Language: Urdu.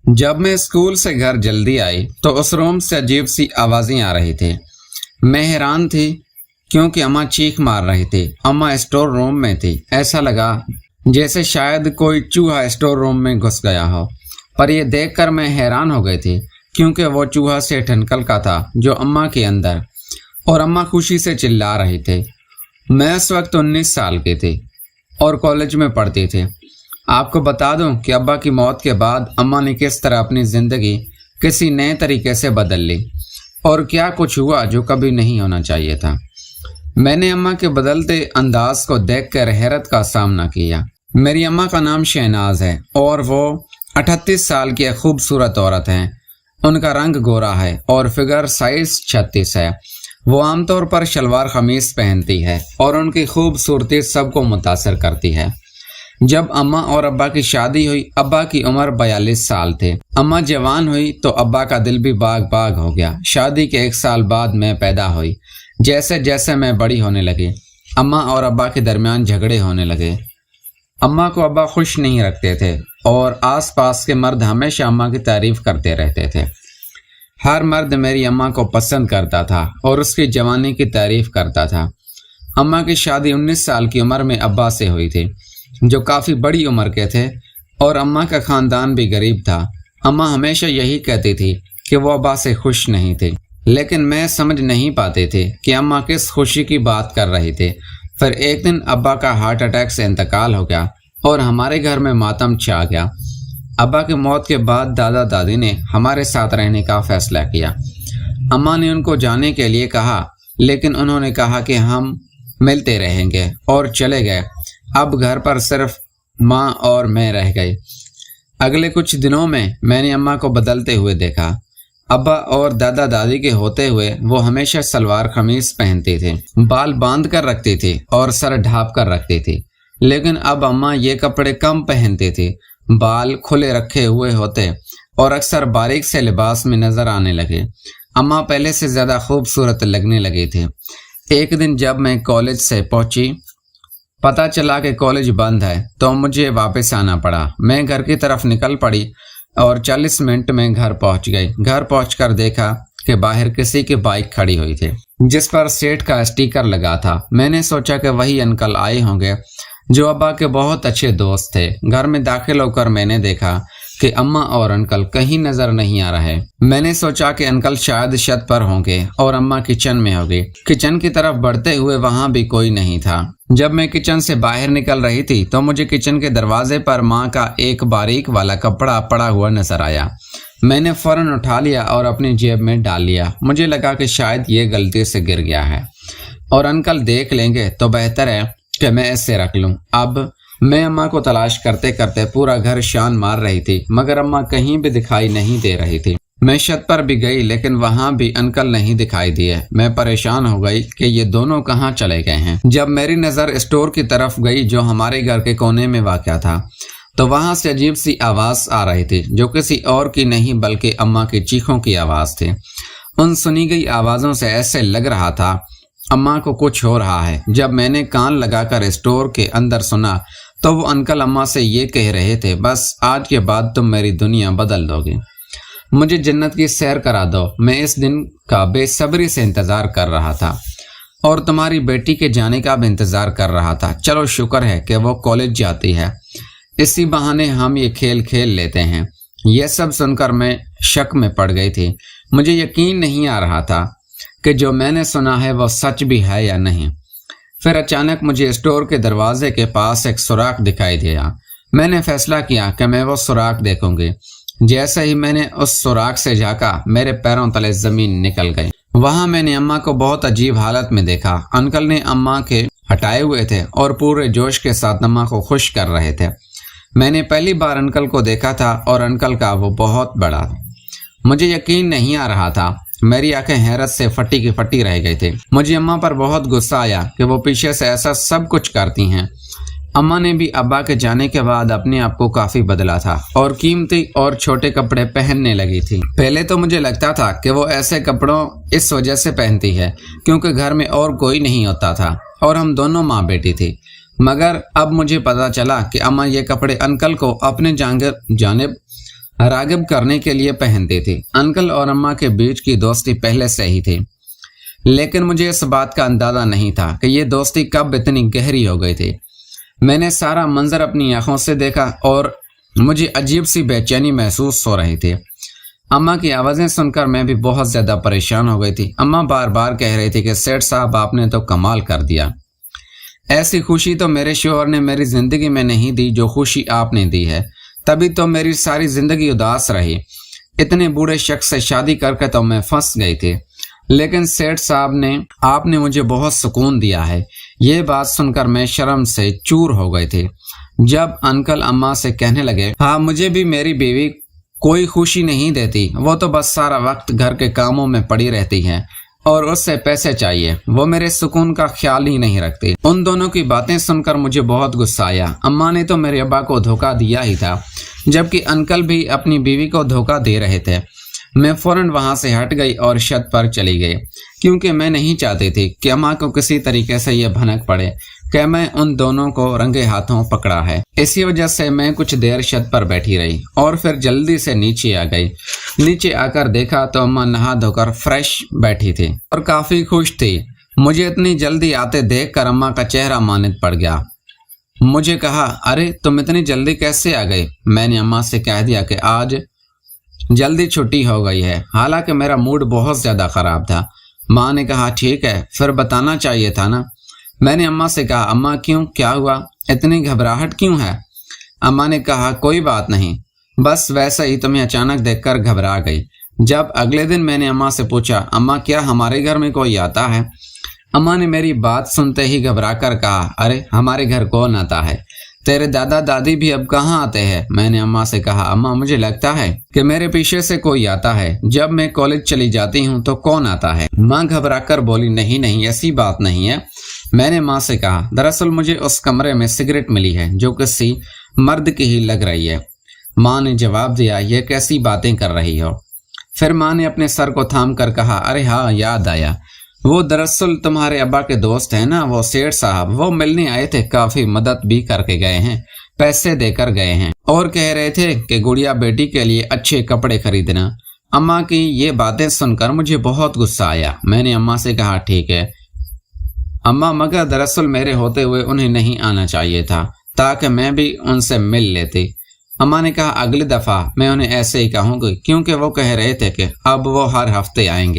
جب میں اسکول سے گھر جلدی آئی تو اس روم سے عجیب سی آوازیں آ رہی تھی۔ میں حیران تھی کیونکہ اماں چیخ مار رہی تھی۔ اماں اسٹور روم میں تھی۔ ایسا لگا جیسے شاید کوئی چوہا اسٹور روم میں گھس گیا ہو، پر یہ دیکھ کر میں حیران ہو گئی تھی کیونکہ وہ چوہا سیٹھ انکل کا تھا جو اماں کے اندر، اور اماں خوشی سے چلا رہی تھی۔ میں اس وقت 19 سال کی تھی اور کالج میں پڑھتی تھی۔ آپ کو بتا دوں کہ ابا کی موت کے بعد اماں نے کس طرح اپنی زندگی کسی نئے طریقے سے بدل لی، اور کیا کچھ ہوا جو کبھی نہیں ہونا چاہیے تھا۔ میں نے اماں کے بدلتے انداز کو دیکھ کر حیرت کا سامنا کیا۔ میری اماں کا نام شہناز ہے اور وہ 38 سال کی ایک خوبصورت عورت ہیں۔ ان کا رنگ گورا ہے اور فگر سائز 36 ہے۔ وہ عام طور پر شلوار قمیص پہنتی ہے اور ان کی خوبصورتی سب کو متاثر کرتی ہے۔ جب اماں اور ابا کی شادی ہوئی، ابا کی عمر 42 سال تھے۔ اماں جوان ہوئی تو ابا کا دل بھی باغ باغ ہو گیا۔ شادی کے 1 سال بعد میں پیدا ہوئی۔ جیسے جیسے میں بڑی ہونے لگی، اماں اور ابا کے درمیان جھگڑے ہونے لگے۔ اماں کو ابا خوش نہیں رکھتے تھے اور آس پاس کے مرد ہمیشہ اماں کی تعریف کرتے رہتے تھے۔ ہر مرد میری اماں کو پسند کرتا تھا اور اس کی جوانی کی تعریف کرتا تھا۔ اماں کی شادی 19 سال کی عمر میں ابا سے ہوئی تھی، جو کافی بڑی عمر کے تھے، اور اماں کا خاندان بھی غریب تھا۔ اماں ہمیشہ یہی کہتی تھی کہ وہ ابا سے خوش نہیں تھی، لیکن میں سمجھ نہیں پاتی تھی کہ اماں کس خوشی کی بات کر رہی تھی۔ پھر ایک دن ابا کا ہارٹ اٹیک سے انتقال ہو گیا اور ہمارے گھر میں ماتم چھا گیا۔ ابا کی موت کے بعد دادا دادی نے ہمارے ساتھ رہنے کا فیصلہ کیا۔ اماں نے ان کو جانے کے لیے کہا، لیکن انہوں نے کہا کہ ہم ملتے رہیں گے، اور چلے گئے۔ اب گھر پر صرف ماں اور میں رہ گئی۔ اگلے کچھ دنوں میں نے اماں کو بدلتے ہوئے دیکھا۔ ابا اور دادا دادی کے ہوتے ہوئے وہ ہمیشہ سلوار قمیص پہنتی تھی، بال باندھ کر رکھتی تھی اور سر ڈھانپ کر رکھتی تھی، لیکن اب اماں یہ کپڑے کم پہنتی تھی، بال کھلے رکھے ہوئے ہوتے اور اکثر باریک سے لباس میں نظر آنے لگے۔ اماں پہلے سے زیادہ خوبصورت لگنے لگی تھی۔ ایک دن جب میں کالج سے پہنچی، پتہ چلا کہ کالج بند ہے، تو مجھے واپس آنا پڑا۔ میں گھر کی طرف نکل پڑی اور 40 منٹ میں گھر پہنچ گئی۔ گھر پہنچ کر دیکھا کہ باہر کسی کی بائک کھڑی ہوئی تھی جس پر سیٹھ کا اسٹیکر لگا تھا۔ میں نے سوچا کہ وہی انکل آئے ہوں گے جو ابا کے بہت اچھے دوست تھے۔ گھر میں داخل ہو کر میں نے دیکھا کہ اماں اور انکل کہیں نظر نہیں آ رہے۔ میں نے سوچا کہ انکل شاید چھت پر ہوں گے اور اماں کچن میں ہوگی۔ کچن کی طرف بڑھتے ہوئے وہاں بھی کوئی نہیں تھا۔ جب میں کچن سے باہر نکل رہی تھی تو مجھے کچن کے دروازے پر ماں کا ایک باریک والا کپڑا پڑا ہوا نظر آیا۔ میں نے فوراً اٹھا لیا اور اپنی جیب میں ڈال لیا۔ مجھے لگا کہ شاید یہ غلطی سے گر گیا ہے اور انکل دیکھ لیں گے تو بہتر ہے کہ میں اسے رکھ لوں۔ اب میں اماں کو تلاش کرتے کرتے پورا گھر شان مار رہی تھی، مگر اماں کہیں بھی دکھائی نہیں دے رہی تھی۔ میں چھت پر بھی گئی لیکن وہاں بھی انکل نہیں دکھائی دیے۔ میں پریشان ہو گئی کہ یہ دونوں کہاں چلے گئے ہیں۔ جب میری نظر اسٹور کی طرف گئی جو ہمارے گھر کے کونے میں واقع تھا، تو وہاں سے عجیب سی آواز آ رہی تھی جو کسی اور کی نہیں بلکہ اماں کی چیخوں کی آواز تھی۔ ان سنی گئی آوازوں سے ایسے لگ رہا تھا اماں کو کچھ ہو رہا ہے۔ جب میں نے کان لگا کر اسٹور کے اندر سنا تو وہ انکل اماں سے یہ کہہ رہے تھے، بس آج کے بعد تم میری دنیا بدل دو گی، مجھے جنت کی سیر کرا دو۔ میں اس دن کا بے صبری سے انتظار کر رہا تھا اور تمہاری بیٹی کے جانے کا بھی انتظار کر رہا تھا۔ چلو شکر ہے کہ وہ کالج جاتی ہے، اسی بہانے ہم یہ کھیل کھیل لیتے ہیں۔ یہ سب سن کر میں شک میں پڑ گئی تھی۔ مجھے یقین نہیں آ رہا تھا کہ جو میں نے سنا ہے وہ سچ بھی ہے یا نہیں۔ پھر اچانک مجھے اسٹور کے دروازے کے پاس ایک سوراخ دکھائی دیا۔ میں نے فیصلہ کیا کہ میں وہ سوراخ دیکھوں گی۔ جیسے ہی میں نے اس سوراخ سے جھانکا، میرے پیروں تلے زمین نکل گئی۔ وہاں میں نے اماں کو بہت عجیب حالت میں دیکھا۔ انکل نے اماں کے ہٹائے ہوئے تھے اور پورے جوش کے ساتھ اماں کو خوش کر رہے تھے۔ میں نے پہلی بار انکل کو دیکھا تھا اور انکل کا وہ بہت بڑا۔ مجھے یقین نہیں آ رہا تھا۔ میری آنکھیں حیرت سے پھٹی کی پھٹی رہ گئی تھی۔ مجھے اماں پر بہت غصہ آیا کہ وہ پیچھے سے ایسا سب کچھ کرتی ہیں۔ اماں نے بھی ابا کے جانے کے بعد اپنے آپ کو کافی بدلا تھا اور قیمتی اور چھوٹے کپڑے پہننے لگی تھی۔ پہلے تو مجھے لگتا تھا کہ وہ ایسے کپڑوں اس وجہ سے پہنتی ہے کیونکہ گھر میں اور کوئی نہیں ہوتا تھا اور ہم دونوں ماں بیٹی تھی، مگر اب مجھے پتا چلا کہ اماں یہ کپڑے انکل کو اپنے جانب راغب کرنے کے لیے پہنتے تھے۔ انکل اور اماں کے بیچ کی دوستی پہلے سے ہی تھی، لیکن مجھے اس بات کا اندازہ نہیں تھا کہ یہ دوستی کب اتنی گہری ہو گئی تھی۔ میں نے سارا منظر اپنی آنکھوں سے دیکھا اور مجھے عجیب سی بے چینی محسوس ہو رہی تھی۔ اماں کی آوازیں سن کر میں بھی بہت زیادہ پریشان ہو گئی تھی۔ اماں بار بار کہہ رہی تھی کہ سیٹھ صاحب آپ نے تو کمال کر دیا، ایسی خوشی تو میرے شوہر نے میری زندگی میں نہیں دی جو خوشی آپ نے دی ہے، تبھی تو میری ساری زندگی اداس رہی۔ اتنے بوڑھے شخص سے شادی کر کے تو میں پھنس گئی تھی، لیکن سیٹھ صاحب نے آپ نے مجھے بہت سکون دیا ہے۔ یہ بات سن کر میں شرم سے چور ہو گئی تھی۔ جب انکل اماں سے کہنے لگے، ہاں مجھے بھی میری بیوی کوئی خوشی نہیں دیتی، وہ تو بس سارا وقت گھر کے کاموں میں پڑی رہتی ہے اور اس سے پیسے چاہیے، وہ میرے سکون کا خیال ہی نہیں رکھتی۔ ان دونوں کی باتیں سن کر مجھے بہت غصہ آیا۔ اماں نے تو میرے ابا کو دھوکہ دیا ہی تھا، جبکہ انکل بھی اپنی بیوی کو دھوکہ دے رہے تھے۔ میں فوراً وہاں سے ہٹ گئی اور چھت پر چلی گئی، کیونکہ میں نہیں چاہتی تھی کہ اماں کو کسی طریقے سے یہ بھنک پڑے کہ میں ان دونوں کو رنگے ہاتھوں پکڑا ہے۔ اسی وجہ سے میں کچھ دیر چھت پر بیٹھی رہی اور پھر جلدی سے نیچے آ گئی۔ نیچے آ کر دیکھا تو اماں نہا دھو کر فریش بیٹھی تھی اور کافی خوش تھی۔ مجھے اتنی جلدی آتے دیکھ کر اماں کا چہرہ مانت پڑ گیا۔ مجھے کہا، ارے تم اتنی جلدی کیسے آ گئی؟ میں نے اماں سے کہہ دیا کہ آج جلدی چھٹی ہو گئی ہے، حالانکہ میرا موڈ بہت زیادہ خراب تھا۔ ماں نے کہا، ٹھیک ہے، پھر بتانا چاہیے تھا نا۔ میں نے اماں سے کہا، اماں کیوں، کیا ہوا، اتنی گھبراہٹ کیوں ہے؟ اماں نے کہا، کوئی بات نہیں، بس ویسے ہی تمہیں اچانک دیکھ کر گھبرا گئی۔ جب اگلے دن میں نے اماں سے پوچھا، اماں کیا ہمارے گھر میں کوئی آتا ہے؟ اماں نے میری بات سنتے ہی گھبرا کر کہا، ارے ہمارے گھر کون آتا ہے؟ تیرے دادا دادی بھی اب کہاں آتے ہیں؟ میں نے اماں سے کہا، اماں مجھے لگتا ہے کہ میرے پیچھے سے کوئی آتا ہے، جب میں کالج چلی جاتی ہوں تو کون آتا ہے؟ ماں گھبرا کر بولی، نہیں ایسی بات نہیں ہے۔ میں نے ماں سے کہا، دراصل مجھے اس کمرے میں سگریٹ ملی ہے جو کسی مرد کی ہی لگ رہی ہے۔ ماں نے جواب دیا، یہ کیسی باتیں کر رہی ہو؟ پھر ماں نے اپنے سر کو تھام کر کہا، ارے ہاں یاد آیا، وہ دراصل تمہارے ابا کے دوست ہیں نا، وہ سیٹھ صاحب، وہ ملنے آئے تھے، کافی مدد بھی کر کے گئے ہیں، پیسے دے کر گئے ہیں، اور کہہ رہے تھے کہ گڑیا بیٹی کے لیے اچھے کپڑے خریدنا۔ اماں کی یہ باتیں سن کر مجھے بہت غصہ آیا۔ میں نے اماں سے کہا، ٹھیک ہے اماں، مگر دراصل میرے ہوتے ہوئے انہیں نہیں آنا چاہیے تھا تاکہ میں بھی ان سے مل لیتی۔ اماں نے کہا، اگلی دفعہ میں انہیں ایسے ہی کہوں گی، کیونکہ وہ کہہ رہے تھے کہ اب وہ ہر ہفتے آئیں گے۔